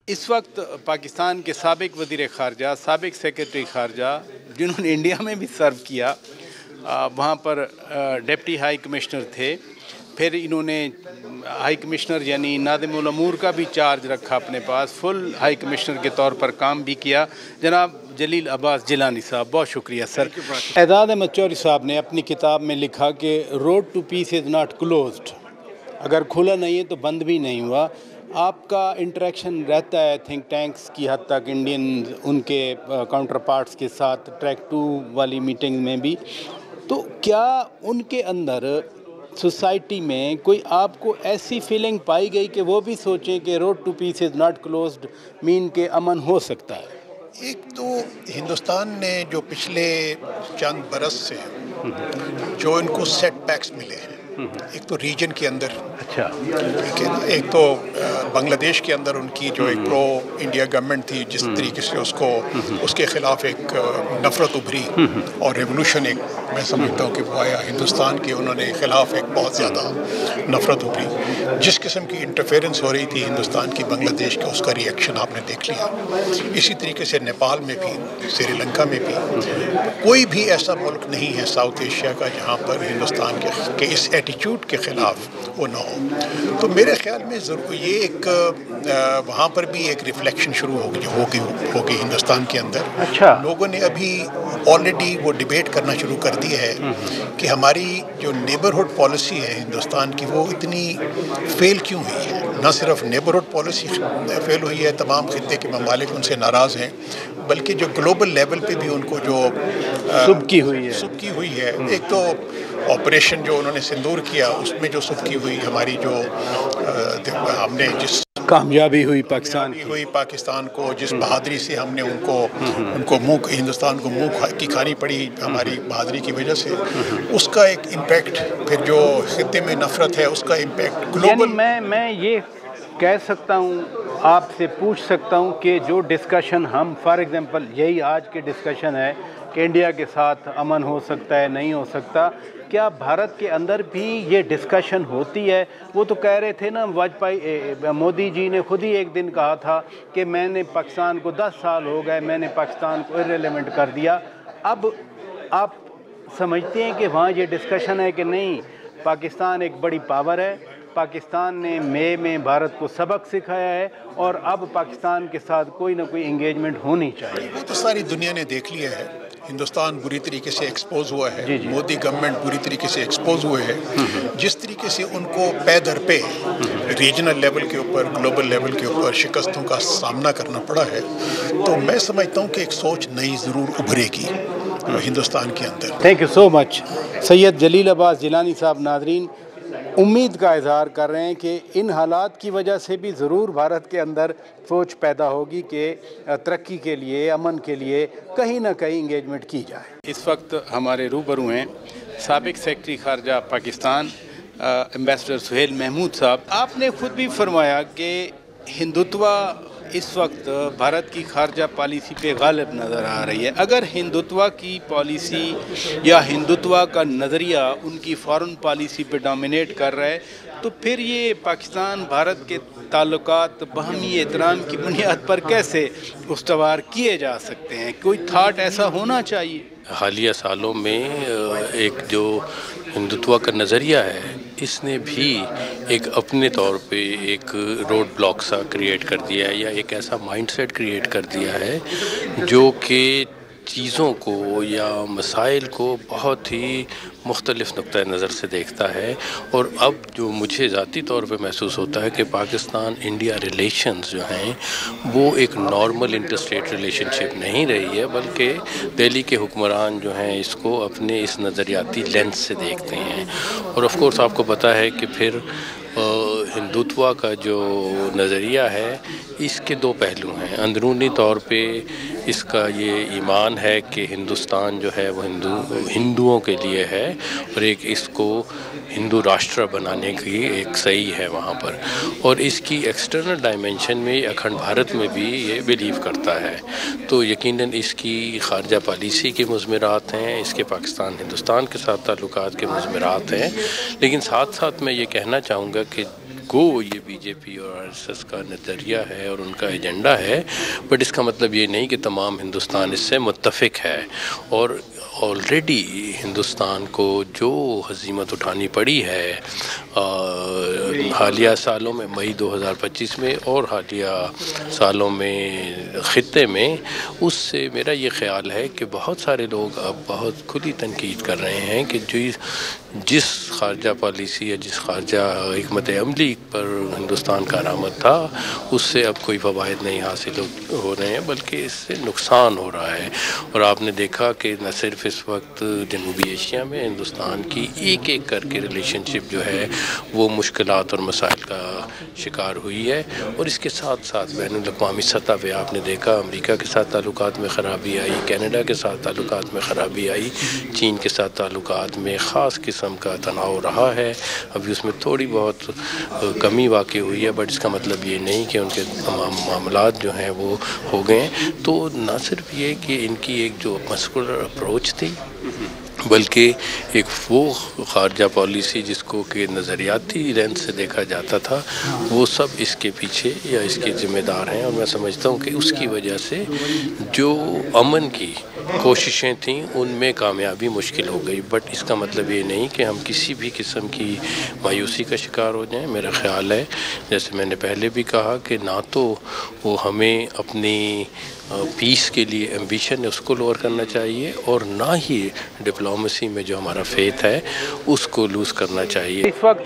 इस वक्त पाकिस्तान के साबिक वज़ीर ख़ारजा, साबिक सेक्रेटरी ख़ारजा, जिन्होंने इंडिया में भी सर्व किया, वहाँ पर डिप्टी हाई कमिश्नर थे। फिर इन्होंने हाई कमिश्नर यानी नादिमुल अमूर का भी चार्ज रखा अपने पास, फुल हाई कमिश्नर के तौर पर काम भी किया। जनाब जलील अब्बास जिलानी साहब, बहुत शुक्रिया सर। एजाज अहमद चौधरी साहब ने अपनी किताब में लिखा कि road to peace is not closed, अगर खुला नहीं है तो बंद भी नहीं हुआ। आपका इंटरेक्शन रहता है थिंक टैंक्स की हद तक, इंडियन उनके काउंटर पार्ट्स के साथ ट्रैक 2 वाली मीटिंग में भी, तो क्या उनके अंदर सोसाइटी में कोई आपको ऐसी फीलिंग पाई गई कि वो भी सोचें कि road to peace is not closed mean के अमन हो सकता है? एक तो हिंदुस्तान ने जो पिछले चंद बरस से जो इनको सेटबैक्स मिले हैं, एक तो रीजन के अंदर, अच्छा, ठीक है ना, एक तो बांग्लादेश के अंदर उनकी जो एक प्रो इंडिया गवर्नमेंट थी, जिस तरीके से उसको उसके खिलाफ एक नफरत उभरी और रेवोल्यूशन एक मैं समझता हूँ कि वो आया हिंदुस्तान के, उन्होंने खिलाफ एक बहुत ज़्यादा नफरत उभरी। जिस किस्म की इंटरफेरेंस हो रही थी हिंदुस्तान की बांग्लादेश का, उसका रिएक्शन आपने देख लिया। इसी तरीके से नेपाल में भी, श्रीलंका में भी, कोई भी ऐसा मुल्क नहीं है साउथ एशिया का जहाँ पर हिंदुस्तान के इस एटीट्यूड के ख़िलाफ़ वो ना हो। तो मेरे ख्याल में ज़रूर ये एक वहाँ पर भी एक रिफ्लेक्शन शुरू होगी हिंदुस्तान के अंदर। अच्छा, लोगों ने अभी ऑलरेडी वो डिबेट करना शुरू कर दी है कि हमारी जो नेबरहुड पॉलिसी है हिंदुस्तान की, वो इतनी फेल क्यों हुई है। न सिर्फ नेबरहुड पॉलिसी फेल हुई है, तमाम खित्ते के ममालिक उनसे नाराज़ हैं, बल्कि जो ग्लोबल लेवल पे भी उनको जो सुबकी हुई है। एक तो ऑपरेशन जो उन्होंने सिंदूर किया, उसमें जो सुबकी हुई हमारी, जो हमने जिस कामयाबी हुई पाकिस्तान को, जिस बहादुरी से हमने उनको हिंदुस्तान को मुंह की खानी पड़ी हमारी बहादुरी की वजह से, उसका एक इम्पैक्ट, फिर जो खित्ते में नफरत है उसका इम्पैक्ट ग्लोबल। मैं ये कह सकता हूँ, आपसे पूछ सकता हूँ कि जो डिस्कशन हम फॉर एग्जांपल यही आज के डिस्कशन है कि इंडिया के साथ अमन हो सकता है, नहीं हो सकता, क्या भारत के अंदर भी ये डिस्कशन होती है? वो तो कह रहे थे ना, वाजपेयी मोदी जी ने खुद ही एक दिन कहा था कि मैंने पाकिस्तान को 10 साल हो गए, मैंने पाकिस्तान को इर्रेलेवेंट कर दिया। अब आप समझते हैं कि वहाँ ये डिस्कशन है कि नहीं, पाकिस्तान एक बड़ी पावर है, पाकिस्तान ने मई में भारत को सबक सिखाया है और अब पाकिस्तान के साथ कोई ना कोई एंगेजमेंट होनी चाहिए? वो तो सारी दुनिया ने देख लिया है। हिंदुस्तान बुरी तरीके से एक्सपोज हुआ है, मोदी गवर्नमेंट बुरी तरीके से एक्सपोज हुए है। जिस तरीके से उनको पे दर पे रीजनल लेवल के ऊपर, ग्लोबल लेवल के ऊपर शिकस्तों का सामना करना पड़ा है, तो मैं समझता हूँ कि एक सोच नई ज़रूर उभरेगी हिंदुस्तान के अंदर। Thank you so much Syed Jalil Abbas Jilani साहब। नाज़रीन, उम्मीद का इजहार कर रहे हैं कि इन हालात की वजह से भी ज़रूर भारत के अंदर सोच पैदा होगी कि तरक्की के लिए, अमन के लिए कहीं ना कहीं इंगेजमेंट की जाए। इस वक्त हमारे रूबरू हैं साबिक सेक्रेटरी ख़ारजा पाकिस्तान एम्बेसडर सुहेल महमूद साहब। आपने खुद भी फरमाया कि हिंदुत्व इस वक्त भारत की खारजा पॉलिसी पे गालिब नज़र आ रही है। अगर हिंदुत्व की पॉलिसी या हिंदुत्व का नज़रिया उनकी फॉरेन पॉलिसी पे डोमिनेट कर रहा है, तो फिर ये पाकिस्तान भारत के ताल्लुकात बाहमी एहतराम की बुनियाद पर कैसे उस्तवार किए जा सकते हैं? कोई थाट ऐसा होना चाहिए। हालिया सालों में एक जो हिंदुत्व का नज़रिया है, इसने भी एक अपने तौर पे एक रोड ब्लॉक सा क्रिएट कर दिया है, या एक ऐसा माइंडसेट क्रिएट कर दिया है जो कि चीज़ों को या मसाइल को बहुत ही मुख्तलिफ़ नुक्ता नज़र से देखता है। और अब जो मुझे ज़ाती तौर पे महसूस होता है कि पाकिस्तान इंडिया रिलेशंस जो हैं वो एक नॉर्मल इंटरस्टेट रिलेशनशिप नहीं रही है, बल्कि दिल्ली के हुक्मरान जो हैं इसको अपने इस नज़रियाती लेंस से देखते हैं। और ऑफ कोर्स आपको पता है कि फिर हिंदुत्व का जो नज़रिया है इसके दो पहलू हैं। अंदरूनी तौर पे इसका ये ईमान है कि हिंदुस्तान जो है वो हिंदुओं के लिए है, और एक इसको हिंदू राष्ट्र बनाने की एक सही है वहाँ पर। और इसकी एक्सटर्नल डायमेंशन में अखंड भारत में भी ये बिलीव करता है। तो यकीनन इसकी खारजा पॉलिसी के मुज़मिरात हैं, इसके पाकिस्तान हिंदुस्तान के साथ ताल्लुकात के मुज़मिरात हैं। लेकिन साथ साथ मैं ये कहना चाहूँगा कि गो ये बीजेपी और आरएसएस का नज़रिया है और उनका एजेंडा है, बट इसका मतलब ये नहीं कि तमाम हिंदुस्तान इससे मुत्तफिक है। और ऑलरेडी हिंदुस्तान को जो हज़ीमत उठानी पड़ी है हालिया सालों में, मई 2025 में और हालिया सालों में ख़ित्ते में, उससे मेरा ये ख़्याल है कि बहुत सारे लोग अब बहुत खुली तनकीद कर रहे हैं कि जिस ख़ारजा पॉलिसी या जिस ख़ारजा हिकमत अमली पर हिंदुस्तान का आरामद था, उससे अब कोई फ़वाइद नहीं हासिल हो रहे हैं, बल्कि इससे नुकसान हो रहा है। और आपने देखा कि न सिर्फ इस वक्त जनूबी एशिया में हिंदुस्तान की एक एक करके रिलेशनशिप जो है वो मुश्किलात और मसाइल का शिकार हुई है, और इसके साथ साथ बैनुल-अक़वामी सतह पे आपने देखा अमेरिका के साथ ताल्लुकात में ख़राबी आई, कनाडा के साथ ताल्लुकात में ख़राबी आई, चीन के साथ ताल्लुकात में ख़ास किस्म का तनाव रहा है। अभी उसमें थोड़ी बहुत कमी वाक़ई हुई है, बट इसका मतलब ये नहीं कि उनके तमाम मामलात जो हैं वो हो गए। तो न सिर्फ ये कि इनकी एक जो मस्कुलर अप्रोच थी, बल्कि एक वो ख़ारजा पॉलिसी जिसको कि नज़रियाती लेंस से देखा जाता था, वो सब इसके पीछे या इसके ज़िम्मेदार हैं। और मैं समझता हूँ कि उसकी वजह से जो अमन की कोशिशें थीं उनमें कामयाबी मुश्किल हो गई। बट इसका मतलब ये नहीं कि हम किसी भी किस्म की मायूसी का शिकार हो जाएं। मेरा ख़्याल है, जैसे मैंने पहले भी कहा, कि ना तो वो हमें अपनी पीस के लिए एम्बिशन है उसको लोअर करना चाहिए, और ना ही डिप्लोमेसी में जो हमारा फेथ है उसको लूज़ करना चाहिए। इस वक्त